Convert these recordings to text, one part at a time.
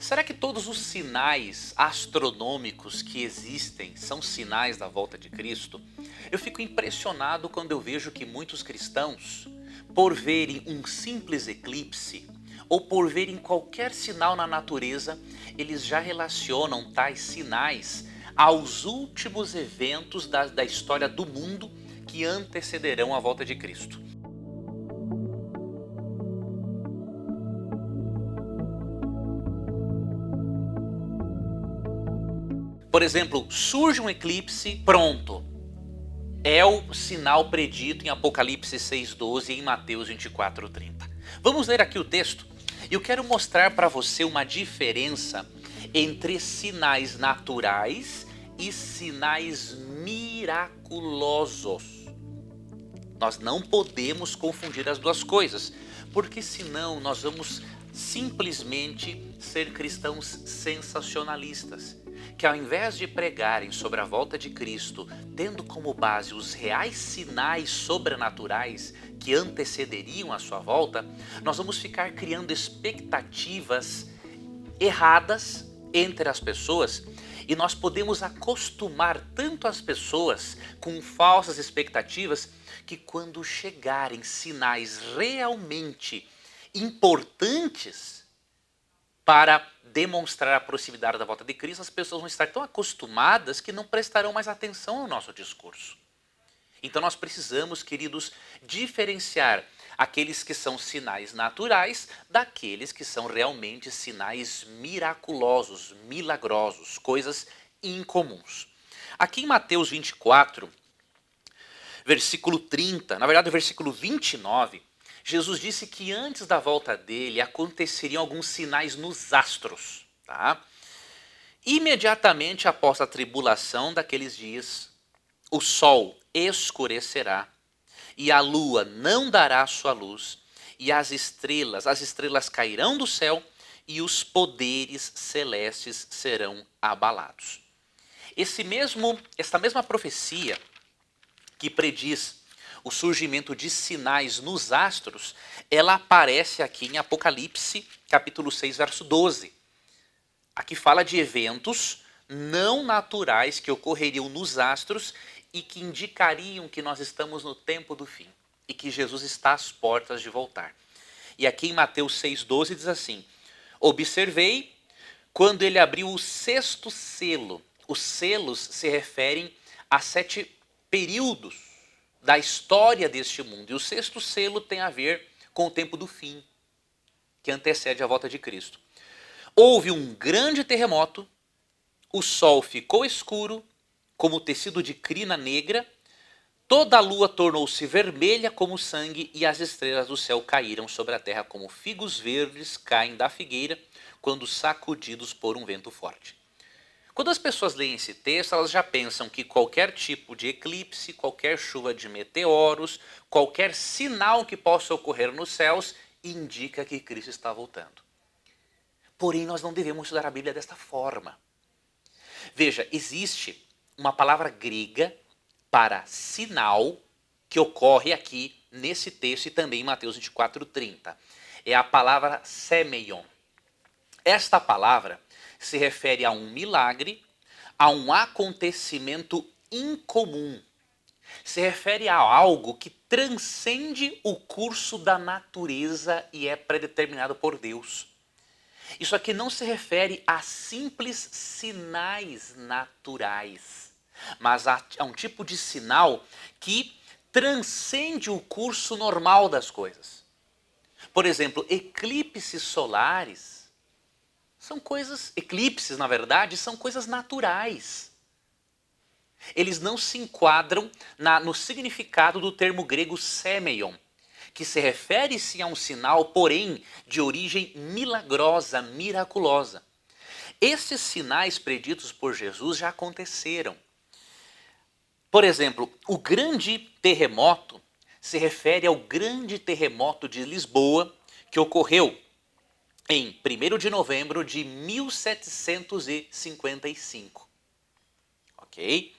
Será que todos os sinais astronômicos que existem são sinais da volta de Cristo? Eu fico impressionado quando eu vejo que muitos cristãos, por verem um simples eclipse ou por verem qualquer sinal na natureza, eles já relacionam tais sinais aos últimos eventos da história do mundo que antecederão a volta de Cristo. Por exemplo, surge um eclipse, pronto. É o sinal predito em Apocalipse 6,12 e em Mateus 24,30. Vamos ler aqui o texto. Eu quero mostrar para você uma diferença entre sinais naturais e sinais miraculosos. Nós não podemos confundir as duas coisas, porque senão nós vamos simplesmente ser cristãos sensacionalistas, que ao invés de pregarem sobre a volta de Cristo, tendo como base os reais sinais sobrenaturais que antecederiam a sua volta, nós vamos ficar criando expectativas erradas entre as pessoas e nós podemos acostumar tanto as pessoas com falsas expectativas que quando chegarem sinais realmente importantes para demonstrar a proximidade da volta de Cristo, as pessoas vão estar tão acostumadas que não prestarão mais atenção ao nosso discurso. Então nós precisamos, queridos, diferenciar aqueles que são sinais naturais daqueles que são realmente sinais miraculosos, milagrosos, coisas incomuns. Aqui em Mateus 24, versículo 30, na verdade o versículo 29, Jesus disse que antes da volta dele aconteceriam alguns sinais nos astros. Tá? Imediatamente após a tribulação daqueles dias, o sol escurecerá e a lua não dará sua luz e as estrelas cairão do céu e os poderes celestes serão abalados. Esta mesma profecia que prediz o surgimento de sinais nos astros, ela aparece aqui em Apocalipse, capítulo 6, verso 12. Aqui fala de eventos não naturais que ocorreriam nos astros e que indicariam que nós estamos no tempo do fim e que Jesus está às portas de voltar. E aqui em Mateus 6,12 diz assim: observei quando ele abriu o sexto selo. Os selos se referem a 7 períodos da história deste mundo. E o sexto selo tem a ver com o tempo do fim, que antecede a volta de Cristo. Houve um grande terremoto, o sol ficou escuro, como tecido de crina negra, toda a lua tornou-se vermelha como sangue e as estrelas do céu caíram sobre a terra como figos verdes caem da figueira quando sacudidos por um vento forte. Quando as pessoas leem esse texto, elas já pensam que qualquer tipo de eclipse, qualquer chuva de meteoros, qualquer sinal que possa ocorrer nos céus, indica que Cristo está voltando. Porém, nós não devemos estudar a Bíblia desta forma. Veja, existe uma palavra grega para sinal que ocorre aqui nesse texto e também em Mateus 24:30. É a palavra semeion. Esta palavra se refere a um milagre, a um acontecimento incomum. Se refere a algo que transcende o curso da natureza e é predeterminado por Deus. Isso aqui não se refere a simples sinais naturais, mas a um tipo de sinal que transcende o curso normal das coisas. Por exemplo, eclipses solares eclipses, na verdade, são coisas naturais. Eles não se enquadram no significado do termo grego semeion, que se refere sim a um sinal, porém, de origem milagrosa, miraculosa. Esses sinais preditos por Jesus já aconteceram. Por exemplo, o grande terremoto se refere ao grande terremoto de Lisboa, que ocorreu em 1º de novembro de 1755. Ok?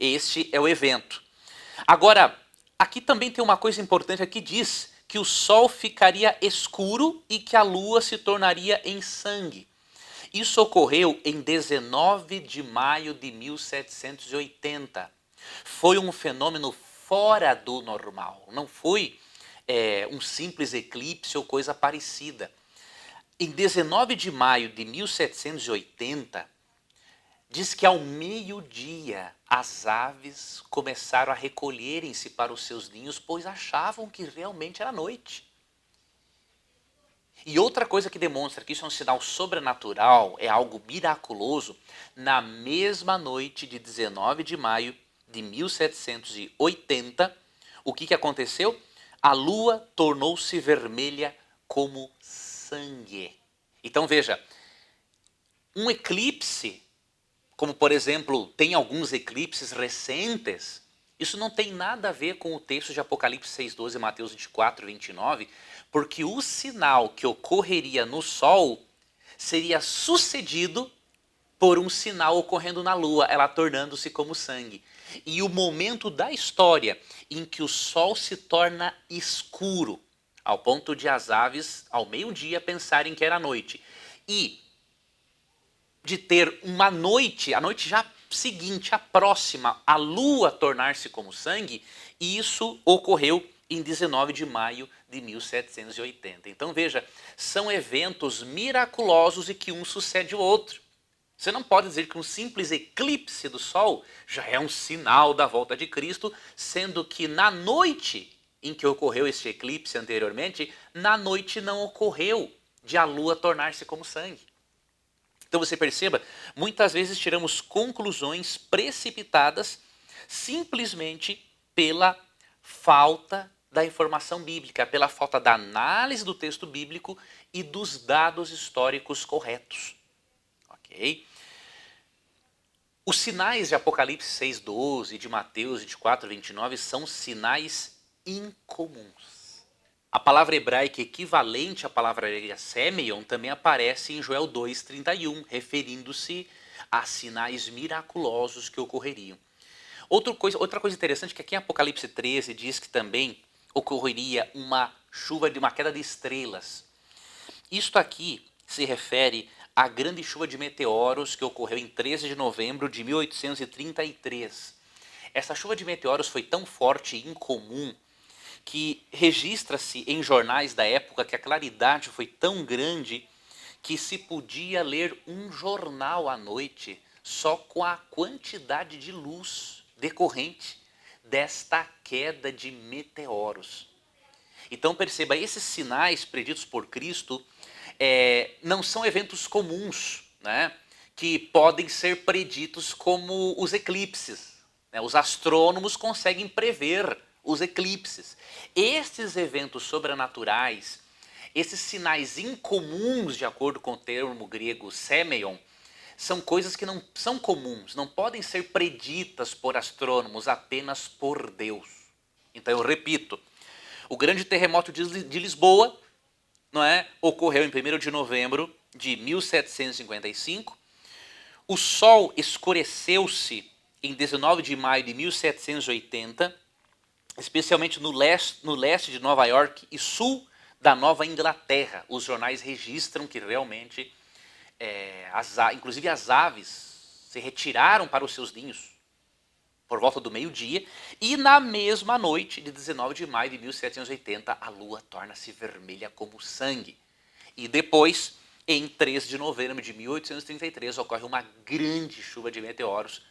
Este é o evento. Agora, aqui também tem uma coisa importante, aqui diz que o sol ficaria escuro e que a lua se tornaria em sangue. Isso ocorreu em 19 de maio de 1780. Foi um fenômeno fora do normal, não foi um simples eclipse ou coisa parecida. Em 19 de maio de 1780, diz que ao meio-dia as aves começaram a recolherem-se para os seus ninhos, pois achavam que realmente era noite. E outra coisa que demonstra que isso é um sinal sobrenatural, é algo miraculoso, na mesma noite de 19 de maio de 1780, o que aconteceu? A lua tornou-se vermelha como sangue. Então veja, um eclipse, como por exemplo, tem alguns eclipses recentes, isso não tem nada a ver com o texto de Apocalipse 6,12 e Mateus 24, 29, porque o sinal que ocorreria no Sol seria sucedido por um sinal ocorrendo na Lua, ela tornando-se como sangue. E o momento da história em que o Sol se torna escuro, ao ponto de as aves, ao meio-dia, pensarem que era noite. E de ter uma noite, a noite já seguinte, a próxima, a lua tornar-se como sangue, e isso ocorreu em 19 de maio de 1780. Então veja, são eventos miraculosos e que um sucede o outro. Você não pode dizer que um simples eclipse do Sol já é um sinal da volta de Cristo, sendo que na noite em que ocorreu este eclipse anteriormente, na noite não ocorreu de a lua tornar-se como sangue. Então você perceba, muitas vezes tiramos conclusões precipitadas simplesmente pela falta da informação bíblica, pela falta da análise do texto bíblico e dos dados históricos corretos. Ok? Os sinais de Apocalipse 6,12 e de Mateus 24, 29 são sinais incomuns. A palavra hebraica equivalente à palavra grega semeion também aparece em Joel 2,31, referindo-se a sinais miraculosos que ocorreriam. Outra coisa interessante é que aqui em Apocalipse 13 diz que também ocorreria uma chuva de uma queda de estrelas. Isto aqui se refere à grande chuva de meteoros que ocorreu em 13 de novembro de 1833. Essa chuva de meteoros foi tão forte e incomum que registra-se em jornais da época que a claridade foi tão grande que se podia ler um jornal à noite só com a quantidade de luz decorrente desta queda de meteoros. Então perceba, esses sinais preditos por Cristo não são eventos comuns, né, que podem ser preditos como os eclipses. Né? Os astrônomos conseguem prever os eclipses. Estes eventos sobrenaturais, esses sinais incomuns, de acordo com o termo grego semeion, são coisas que não são comuns, não podem ser preditas por astrônomos, apenas por Deus. Então eu repito, o grande terremoto de Lisboa, não é, ocorreu em 1º de novembro de 1755, o Sol escureceu-se em 19 de maio de 1780, especialmente no leste de Nova York e sul da Nova Inglaterra. Os jornais registram que realmente, inclusive as aves, se retiraram para os seus ninhos por volta do meio-dia, e na mesma noite de 19 de maio de 1780, a lua torna-se vermelha como sangue. E depois, em 3 de novembro de 1833, ocorre uma grande chuva de meteoros,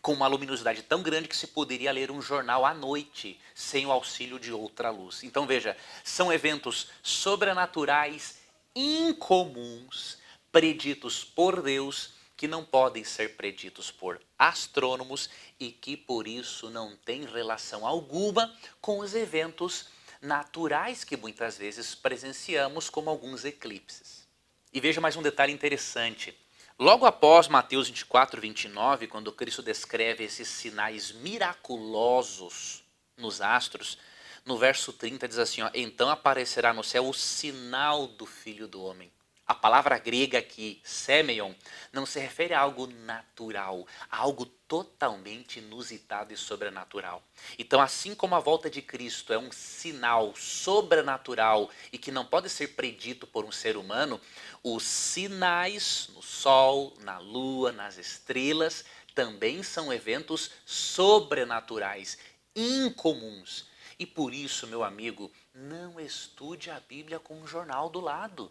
com uma luminosidade tão grande que se poderia ler um jornal à noite, sem o auxílio de outra luz. Então veja, são eventos sobrenaturais incomuns, preditos por Deus, que não podem ser preditos por astrônomos e que por isso não têm relação alguma com os eventos naturais que muitas vezes presenciamos, como alguns eclipses. E veja mais um detalhe interessante. Logo após Mateus 24, 29, quando Cristo descreve esses sinais miraculosos nos astros, no verso 30 diz assim, ó, então aparecerá no céu o sinal do Filho do Homem. A palavra grega aqui, semeion, não se refere a algo natural, a algo totalmente inusitado e sobrenatural. Então, assim como a volta de Cristo é um sinal sobrenatural e que não pode ser predito por um ser humano, os sinais no sol, na lua, nas estrelas, também são eventos sobrenaturais, incomuns. E por isso, meu amigo, não estude a Bíblia com um jornal do lado.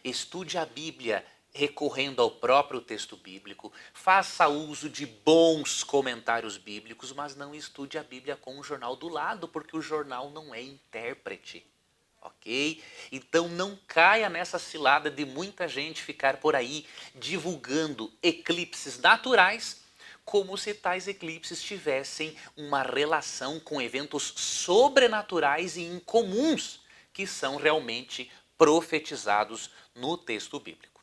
Estude a Bíblia recorrendo ao próprio texto bíblico, faça uso de bons comentários bíblicos, mas não estude a Bíblia com o jornal do lado, porque o jornal não é intérprete. Ok? Então não caia nessa cilada de muita gente ficar por aí divulgando eclipses naturais, como se tais eclipses tivessem uma relação com eventos sobrenaturais e incomuns que são realmente profetizados no texto bíblico.